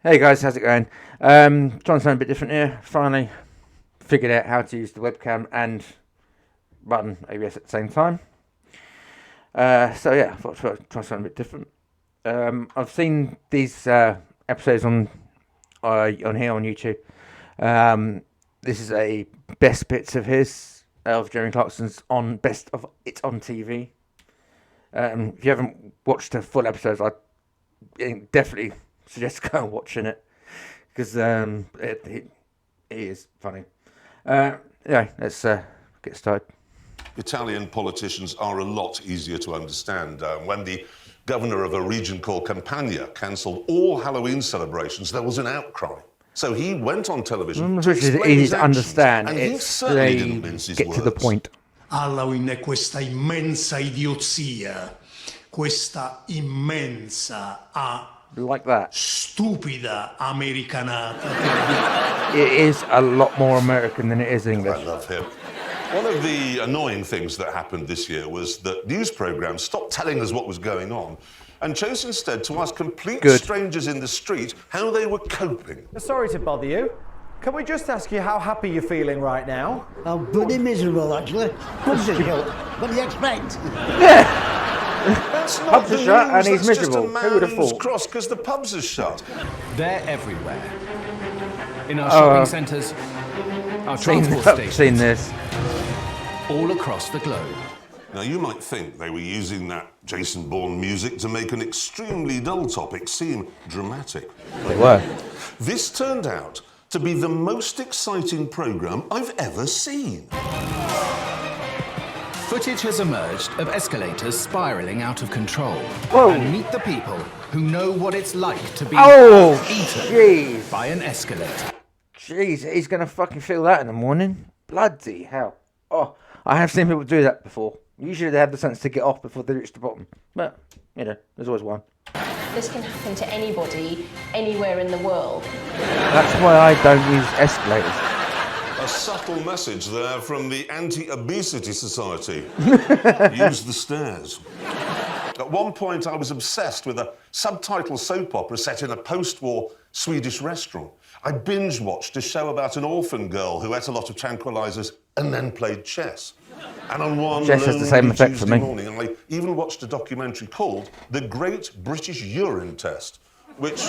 Hey guys, how's it going? Trying something a bit different here. Finally figured out how to use the webcam and button ABS at the same time. So yeah, I thought I'd try something a bit different. I've seen these episodes on here on YouTube. This is a best bits of his of Jeremy Clarkson's on best of it's on TV. If you haven't watched the full episodes, I definitely suggest go and watching it because it is funny. Yeah, let's get started. Italian politicians are a lot easier to understand. When the governor of a region called Campania cancelled all Halloween celebrations, there was an outcry. So he went on television Which to is explain easy his to actions, understand. and he It's certainly they didn't mince his get words. to the point. Halloween è questa immensa idiozia, questa immensa, Like that. stupida americanata. It is a lot more American than it is I English. love him. One of the annoying things that happened this year was that news programmes stopped telling us what was going on and chose instead to ask complete strangers in the street how they were coping. Sorry to bother you. Can we just ask you how happy you're feeling right now? I'm bloody miserable, actually. What do you expect? That's not Pubs the are shut news, and he's that's just miserable. a Who would have man's thought? cross because the pubs are shut. They're everywhere. In our shopping centres, our transport I've stations, seen this. all across the globe. Now, you might think they were using that Jason Bourne music to make an extremely dull topic seem dramatic. They were. This turned out to be the most exciting programme I've ever seen. Footage has emerged of escalators spiralling out of control. Whoa. And meet the people who know what it's like to be Oh, eaten jeez. by an escalator. Jeez, he's going to fucking feel that in the morning. Bloody hell. Oh, I have seen people do that before. Usually they have the sense to get off before they reach the bottom. But, you know, there's always one. This can happen to anybody, anywhere in the world. That's why I don't use escalators. A subtle message there from the Anti-Obesity Society. Use the stairs. At one point, I was obsessed with a subtitle soap opera set in a post-war Swedish restaurant. I binge-watched a show about an orphan girl who ate a lot of tranquilizers and then played chess. And on one Chess has the same lonely effect for Tuesday me. morning, I even watched a documentary called The Great British Urine Test, which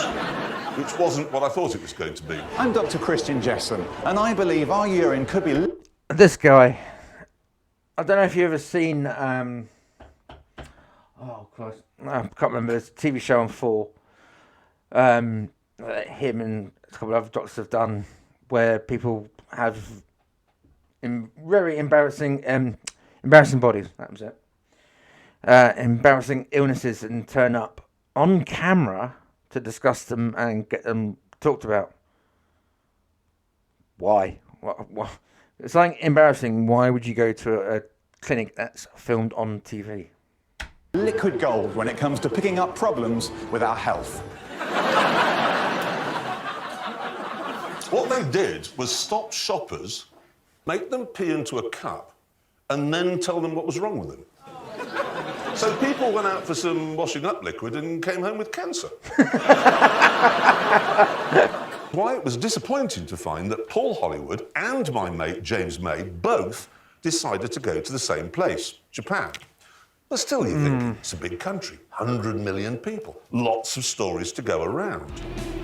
wasn't what I thought it was going to be. I'm Dr. Christian Jessen, and I believe our urine could be... This guy. I don't know if you've ever seen... oh, Christ. I can't remember. There's a TV show on 4. Him and a couple of other doctors have done where people have very embarrassing bodies. That was it. Embarrassing illnesses and turn up on camera to discuss them and get them talked about. Why? What? It's like embarrassing. Why would you go to a clinic that's filmed on TV? liquid gold when it comes to picking up problems with our health. What they did was stop shoppers, make them pee into a cup, and then tell them what was wrong with them. So people went out for some washing up liquid and came home with cancer. Why it was disappointing to find that Paul Hollywood and my mate James May both decided to go to the same place, Japan. But still, you think, it's a big country, 100 million people, lots of stories to go around.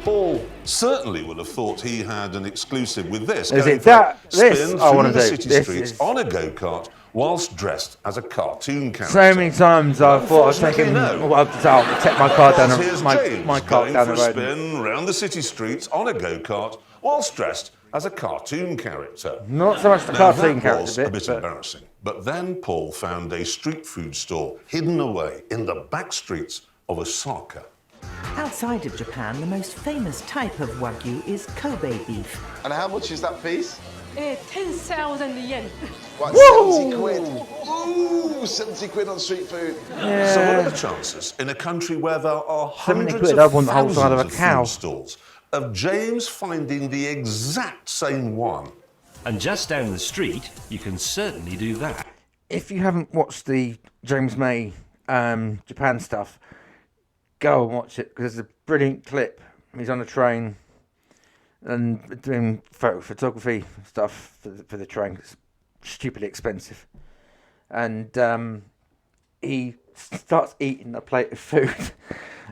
Paul certainly would have thought he had an exclusive with this. Is going it for a this spin I through wanna the do? city This streets is- on a go-kart whilst dressed as a cartoon character. So many times I thought I was taking, Unfortunately, no. I'll take my car down Because the, here's my James car going down for the a road. spin round the city streets on a go-kart whilst dressed as a cartoon character. Not so much the Now, cartoon that was character a bit but embarrassing. But then Paul found a street food stall hidden away in the back streets of Osaka. Outside of Japan, the most famous type of Wagyu is Kobe beef. And how much is that piece? 10,000 yen. What, 70 quid? Ooh, 70 quid on street food. So what are the chances, in a country where there are 70 hundreds quid, I of want the whole side of a thousands of cow. food stalls, of James finding the exact same one? And just down the street, you can certainly do that. if you haven't watched the James May Japan stuff, go and watch it because there's a brilliant clip He's on a train and doing photography stuff for the train. It's stupidly expensive. And he starts eating a plate of food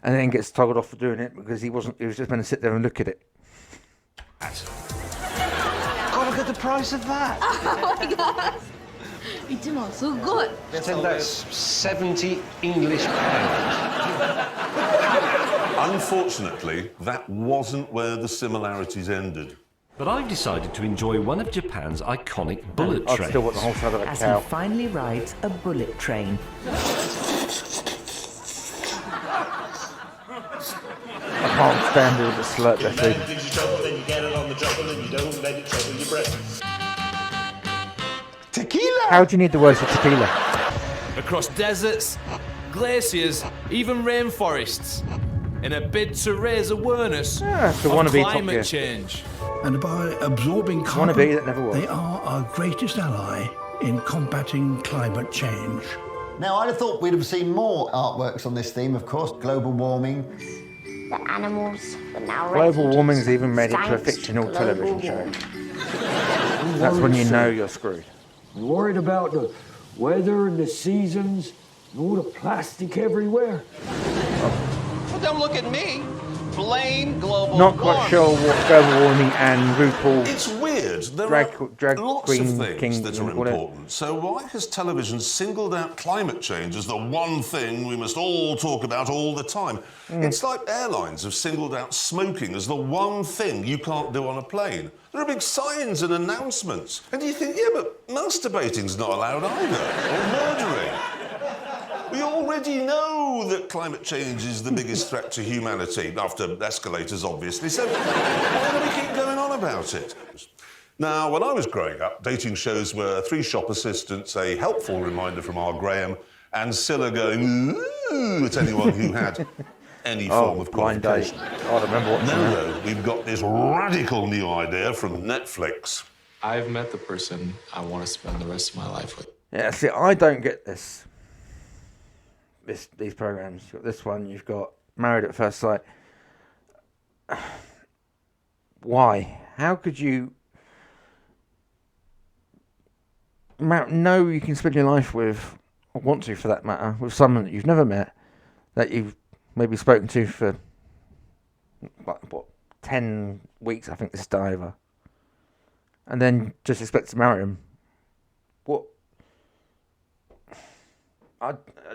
and then gets told off for doing it because he was just going to sit there and look at it. Oh, look at the price of that. Oh my god. It's not so good. That's 70 English pounds. Unfortunately, that wasn't where the similarities ended. But I've decided to enjoy one of Japan's iconic bullet I trains. still want the whole side of a As cow. he finally rides a bullet train. I can't stand all the slurp that food. Tequila! How do you need the words for tequila? Across deserts, glaciers, even rainforests, in a bid to raise awareness the of wannabe Top Gear. climate change. And by absorbing Wannabe carbon, that never was. they are our greatest ally in combating climate change. Now, I'd have thought we'd have seen more artworks on this theme, of course. Global warming. The animals were now Global refugees, warming's even made it to a thanks fictional global television show. warming. That's when you know you're screwed. You worried about the weather and the seasons and all the plastic everywhere? Well, don't look at me. Blame global Not quite warming. sure what global warming and RuPaul. It's weird. There drag are lots queen of things king that are whatever. important. So why has television singled out climate change as the one thing we must all talk about all the time? It's like airlines have singled out smoking as the one thing you can't do on a plane. There are big signs and announcements. And you think, yeah, but masturbating's not allowed either, or murdering. We already know that climate change is the biggest threat to humanity, after escalators, obviously, so why do we keep going on about it? Now, when I was growing up, dating shows were Three Shop Assistants, A Helpful Reminder from our Graham, and Scylla going, ooh, at anyone who had any form of blind date. qualification. I remember watching Now, that. though, we've got this radical new idea from Netflix. I've met the person I want to spend the rest of my life with. Yeah, see, I don't get this. These programs. You've got this one. You've got Married at First Sight. Why? How could you know you can spend your life with, or want to for that matter, with someone that you've never met, that you've maybe spoken to for, what, 10 weeks, I think this is done over, and then just expect to marry him? What?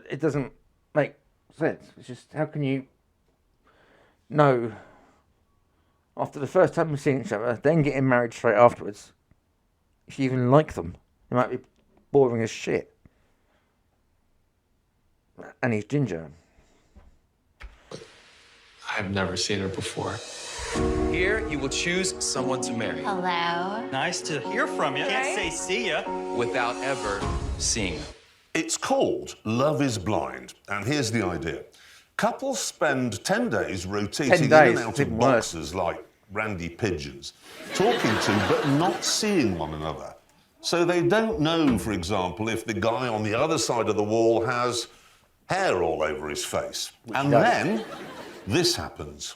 It doesn't make sense. It's just, how can you know after the first time we've seen each other, then getting married straight afterwards, if you even like them? It might be boring as shit. And he's ginger. I've never seen her before. Here, you will choose someone to marry. Hello. Nice to hear from you. Can't say see ya without ever seeing them. It's called Love is Blind, and here's the idea. Couples spend 10 days rotating 10 in days, and out of even worse. boxes like randy pigeons, talking to but not seeing one another. So they don't know, for example, if the guy on the other side of the wall has hair all over his face. And then this happens.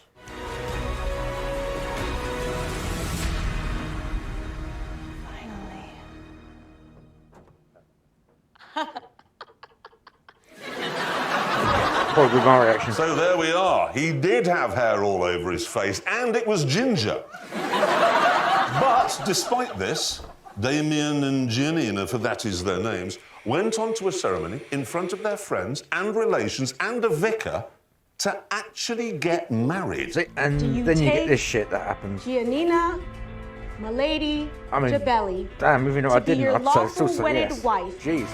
Probably my reaction. So there we are. He did have hair all over his face, and it was ginger. But despite this, Damien and Giannina, for that is their names, went on to a ceremony in front of their friends and relations and a vicar to actually get married. See, and then you get this shit that happens. Giannina, my lady, I mean, Jabelli, damn, even though to I be didn't, your I'd lawful still say wedded yes. wife. Jeez.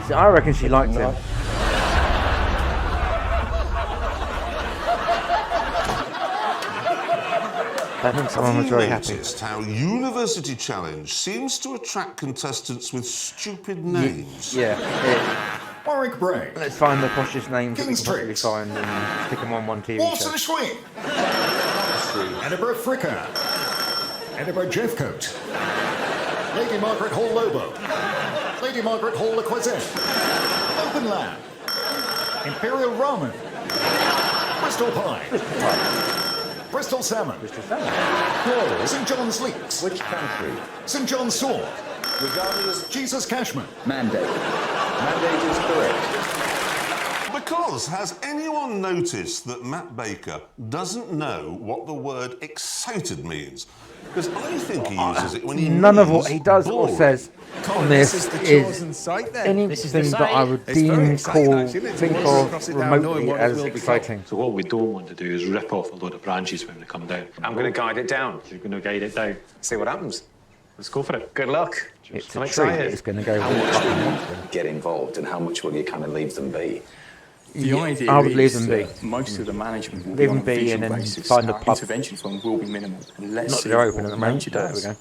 See, I reckon she liked him. I think someone was very happy. Noticed how University Challenge seems to attract contestants with stupid names. Yeah. Warwick Bray. Let's find the poshest names that we King's can possibly Tricks. find and stick them on one TV Waltz show. and Swing. Edinburgh Fricker. Edinburgh Jeffcoat. Lady Margaret Hall Lobo. Lady Margaret Hall Le Croisette. Open Land. Imperial Roman. Bristol Pie. Bristol Salmon. St. John's Leeks. Which country? St. John's Sword. Regarded as Jesus Cashman. mandate. Mandate is correct. Because, has anyone noticed that Matt Baker doesn't know what the word excited means? Because I think he uses it when he None of means what he does or boring. says on this is anything that I would deem think of remotely as exciting. So what we don't want to do is rip off a load of branches when they come down. I'm going to guide it down. You're going to guide it down. See what happens. Let's go for it. Good luck. It's a tree. It's going to go. How much will you get involved, and how much will you kind of leave them be? The idea I would leave is them be. that most of the management will Leave be on them a be visual and then basis. find a Our pub. intervention fund will be minimal. And let's Not see that they're open what at the moment, nature but there we does. go.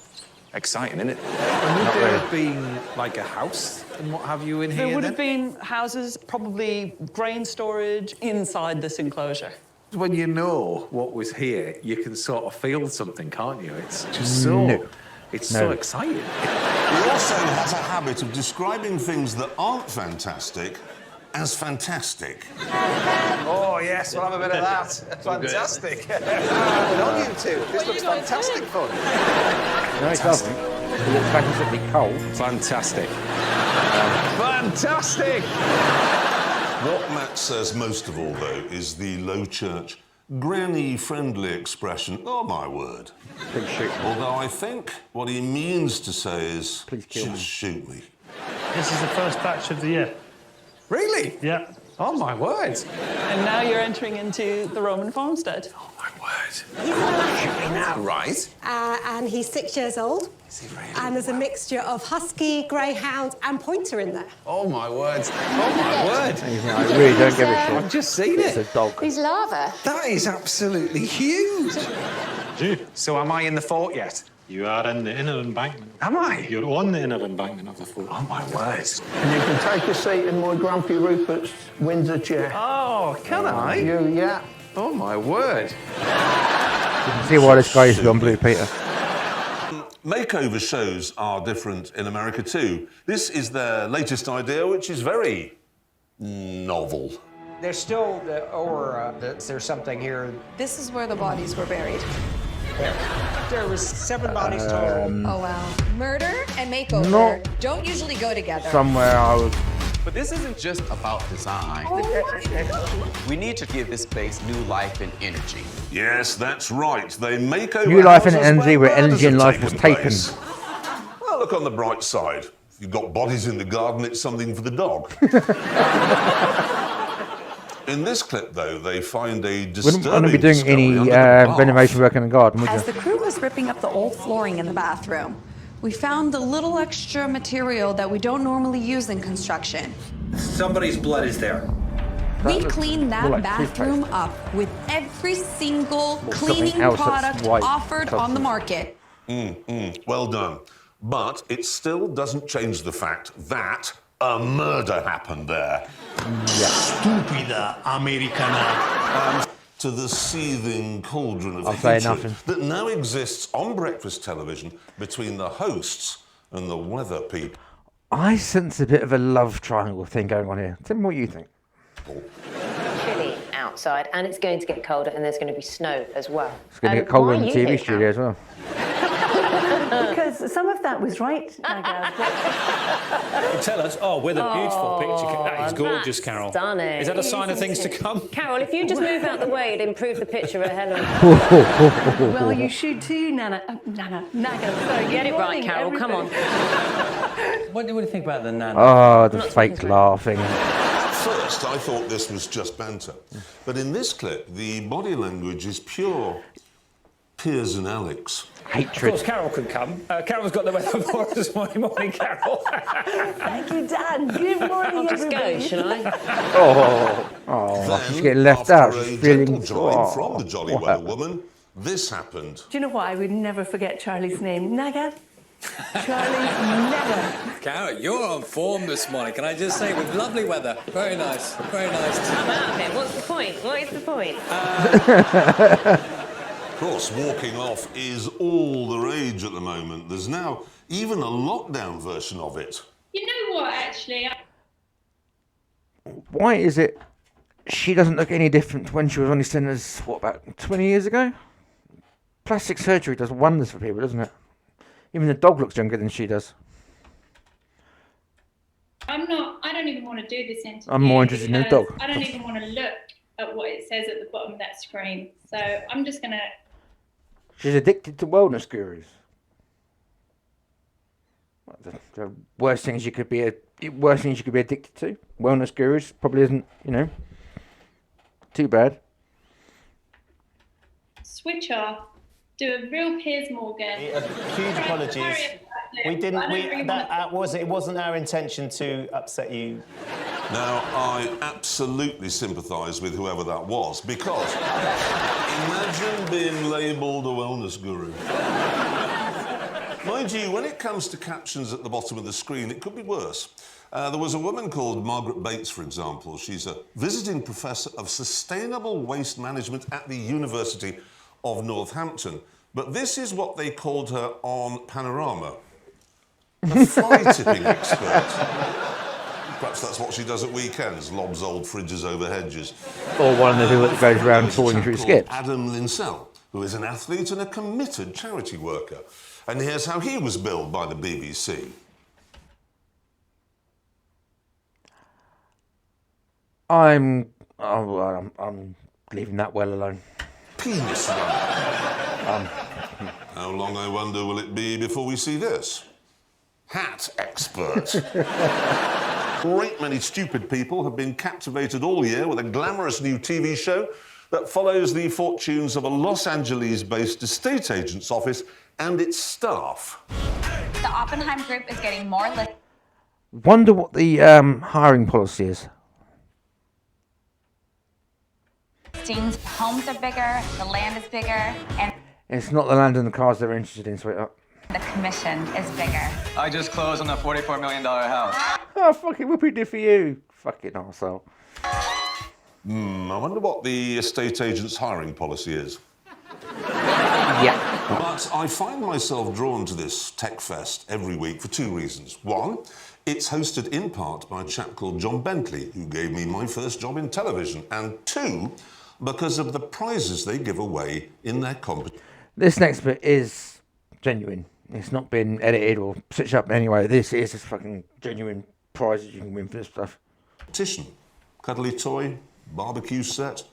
Exciting, isn't it? And would there have been like a house and what have you in here? There would then? have been houses, probably grain storage inside this enclosure. When you know what was here, you can sort of feel something, can't you? It's just so exciting. He also has a habit of describing things that aren't fantastic as fantastic. Oh, yes, we'll have a bit of that. Fantastic. Good on you two. This looks fantastic fun. No, it doesn't. It looks fantastically cold. Fantastic. Fantastic! What Matt says most of all, though, is the low church, granny-friendly expression, oh, my word. Please shoot me. Although I think what he means to say is, please kill me. just shoot me. This is the first batch of the year. Really? Yeah. Oh, my word. And now you're entering into the Roman farmstead. Oh, my word. Right. And he's 6 years old. Is he really? And there's a mixture of husky, greyhound, and pointer in there. Oh, my word. Oh, my word. I really don't give a shit. I've just seen It's it. a dog. He's lava. That is absolutely huge. So am I in the fort yet? You are in the inner embankment. Am I? You're on the inner embankment of the fort. Oh, my word. And you can take a seat in my Grumpy Rupert's Windsor chair. Oh, can I? Yeah. Oh, my word. You can see why this guy used to be on Blue Peter. Makeover shows are different in America too. This is their latest idea, which is very novel. There's still the aura that there's something here. This is where the bodies were buried. There was 7 bodies total. Oh, wow. Murder and makeover No. don't usually go together. Somewhere I was. But this isn't just about design. We need to give this space new life and energy. Yes, that's right. They make over New life in houses energy where murders energy and have life was taken. place. Well, look on the bright side. If you've got bodies in the garden, it's something for the dog. In this clip, though, they find a Wouldn't disturbing want to be doing discovery any under the bath. renovation work in the garden, would As you? the crew was ripping up the old flooring in the bathroom, we found a little extra material that we don't normally use in construction. Somebody's blood is there. We cleaned that more like bathroom toothpaste. up with every single Or cleaning something else that's product white offered on the substance. market. Well done. But it still doesn't change the fact that a murder happened there. Stupida americana. To the seething cauldron of I'll say hatred nothing. that now exists on breakfast television between the hosts and the weather people. I sense a bit of a love triangle thing going on here. Tell me what you think. Chilly outside, and it's going to get colder, and there's going to be snow as well. It's going to get colder in the TV studio as well. Because some of that was right, Naga. Tell us, what a beautiful picture. That is gorgeous, that's Carol. stunning. Is that a sign of things to come? Carol, if you just move out the way, it'd improve the picture of Helen. Well, you should too, Naga. Sorry, Get it right, morning, Carol, come on. What do you think about the nana? Oh, the fake laughing. At first, I thought this was just banter. But in this clip, the body language is pure Piers and Alex. Of course, Carol could come. Carol's got the weather for us this morning, Carol. Thank you, Dan. Good morning, I'll just go, everybody. shall I? She's getting left out. After a She's feeling. gentle join from the Jolly what Weather happened? Woman, this happened. Do you know what? I would never forget Charlie's name. Naga. Charlie, never. Carol, you're on form this morning, can I just say, with lovely weather. Very nice, very nice. I'm out of here. What's the point? What is the point? Of course, walking off is all the rage at the moment. There's now even a lockdown version of it. You know what, actually? why is it she doesn't look any different to when she was on EastEnders, what, about 20 years ago? Plastic surgery does wonders for people, doesn't it? Even the dog looks younger than she does. I don't even want to do this interview. I'm more interested in the dog. I don't even want to look at what it says at the bottom of that screen. So I'm just going to... She's addicted to wellness gurus. The worst things you could be addicted to. Wellness gurus probably isn't, too bad. Switch off. Do a real Piers Morgan. Huge apologies. We didn't. It wasn't our intention to upset you. Now, I absolutely sympathise with whoever that was, because imagine being labelled a wellness guru. Mind you, when it comes to captions at the bottom of the screen, it could be worse. There was a woman called Margaret Bates, for example. She's a visiting professor of sustainable waste management at the University of Northampton. But this is what they called her on Panorama. A fly tipping expert. Perhaps that's what she does at weekends, lobs old fridges over hedges. Or one of the people that goes around falling through skips. Adam Linsell, who is an athlete and a committed charity worker. And here's how he was billed by the BBC. I'm leaving that well alone. Penis runner. How long, I wonder, will it be before we see this? Hat expert. Great many stupid people have been captivated all year with a glamorous new TV show that follows the fortunes of a Los Angeles-based estate agent's office and its staff. The Oppenheim Group is getting more Wonder what the hiring policy is. listings. Homes are bigger, the land is bigger, and It's not the land and the cars they're interested in, sweetheart. the commission is bigger. I just closed on a $44 million house. Oh, fucking whoopie did for you. Fucking arsehole. I wonder what the estate agent's hiring policy is. Yeah. But I find myself drawn to this tech fest every week for two reasons. One, it's hosted in part by a chap called John Bentley, who gave me my first job in television. And two, because of the prizes they give away in their competition. This next bit is genuine. It's not been edited or stitched up in any way. This is just fucking genuine prizes you can win for this stuff. Competition. Cuddly toy, barbecue set.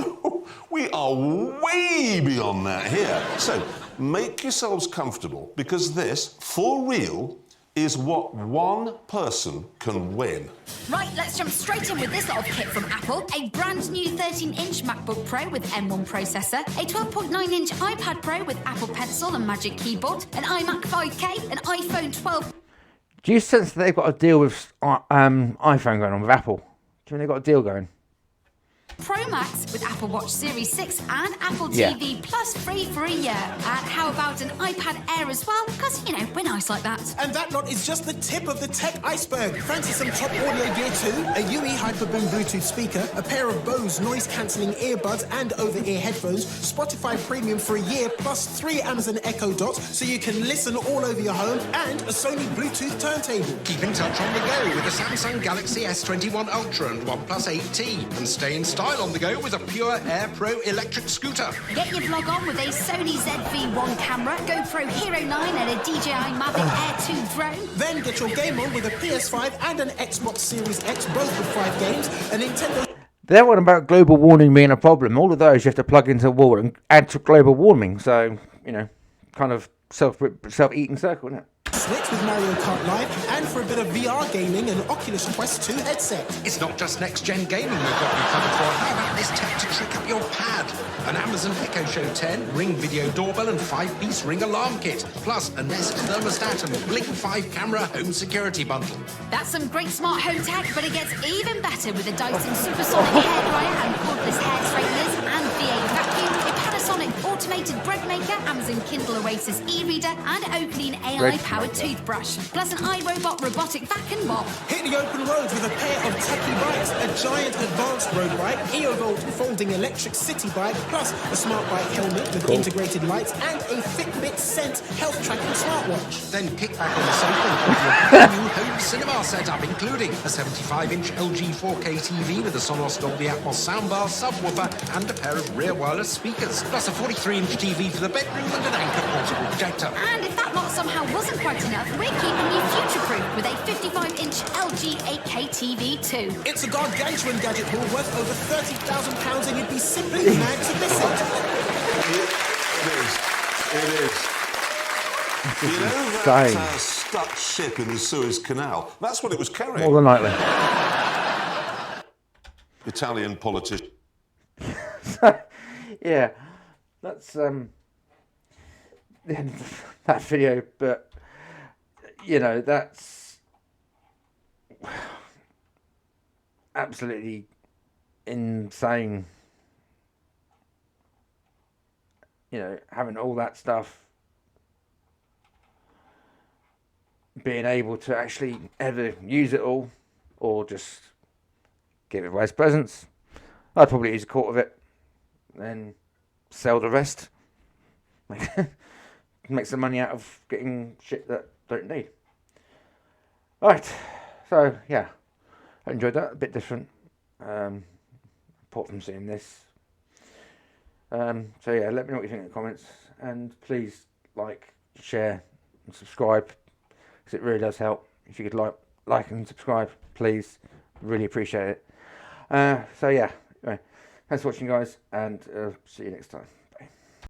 No, we are way beyond that here. So, make yourselves comfortable, because this, for real, is what one person can win. Right, let's jump straight in with this little kit from Apple. A brand new 13-inch MacBook Pro with M1 processor, a 12.9-inch iPad Pro with Apple Pencil and Magic Keyboard, an iMac 5K, an iPhone 12... Do you sense that they've got a deal with iPhone going on with Apple? Do you think they've got a deal going? Pro Max with Apple Watch Series 6 and Apple Yeah. TV Plus free for a year. And how about an iPad Air as well? Because, you know, we're nice like that. And that lot is just the tip of the tech iceberg. Fancy some top audio gear too? A UE Hyperboom Bluetooth speaker, a pair of Bose noise-cancelling earbuds and over-ear headphones, Spotify Premium for a year, plus 3 Amazon Echo Dots so you can listen all over your home, and a Sony Bluetooth turntable. Keep in touch on the go with the Samsung Galaxy S21 Ultra and OnePlus 8T, and stay in style on the go with a Pure Air Pro electric scooter. Get your vlog on with a Sony ZV-1 camera, GoPro Hero 9 and a DJI Mavic Air 2 drone. Then get your game on with a PS5 and an Xbox Series X, both with 5 games, a Nintendo... They're one about global warming being a problem. All of those you have to plug into a wall and add to global warming. So, you know, kind of self-eating circle, isn't it? Switch with Mario Kart Live, and for a bit of VR gaming, an Oculus Quest 2 headset. It's not just next-gen gaming we've got you covered for. How about this tech to trick up your pad? An Amazon Echo Show 10, Ring video doorbell and 5-piece Ring alarm kit, plus a Nest thermostat and Blink 5 camera home security bundle. That's some great smart home tech, but it gets even better with the Dyson Supersonic hairdryer and cordless hair straighteners and V8 vacuum, a Panasonic automated bread maker, Amazon Kindle Oasis e-reader, and Oaklean AI-powered toothbrush. Plus an iRobot robotic vac and mop. Hit the open roads with a pair of techie bikes, a giant advanced road bike, EOVolt folding electric city bike, plus a smart bike helmet with integrated lights and a Fitbit Sense health tracking smartwatch. Then kick back on the sofa and put your brand new home cinema setup, including a 75-inch LG 4K TV with a Sonos Dolby Atmos soundbar, subwoofer, and a pair of rear wireless speakers, plus a 43-inch TV for the bedroom and an Anchor portable projector. And if that lot somehow wasn't quite enough, we're keeping you future-proof with a 55-inch LG 8K TV too. It's a gargantuan gadget haul worth over £30,000 and you'd be simply mad to miss it. It is. You know that stuck ship in the Suez Canal? That's what it was carrying. More than likely. Italian politician. Yeah, that's the end of that video, but you know, that's absolutely insane. You know, having all that stuff, being able to actually ever use it all, or just give it away as presents. I'd probably use a quarter of it, then sell the rest. Make some money out of getting shit that I don't need. Right, so yeah, I enjoyed that. A bit different, apart from seeing this. So yeah, let me know what you think in the comments, and please like, share, and subscribe, because it really does help. If you could like and subscribe, please, really appreciate it. So yeah, anyway, thanks for watching, guys, and see you next time.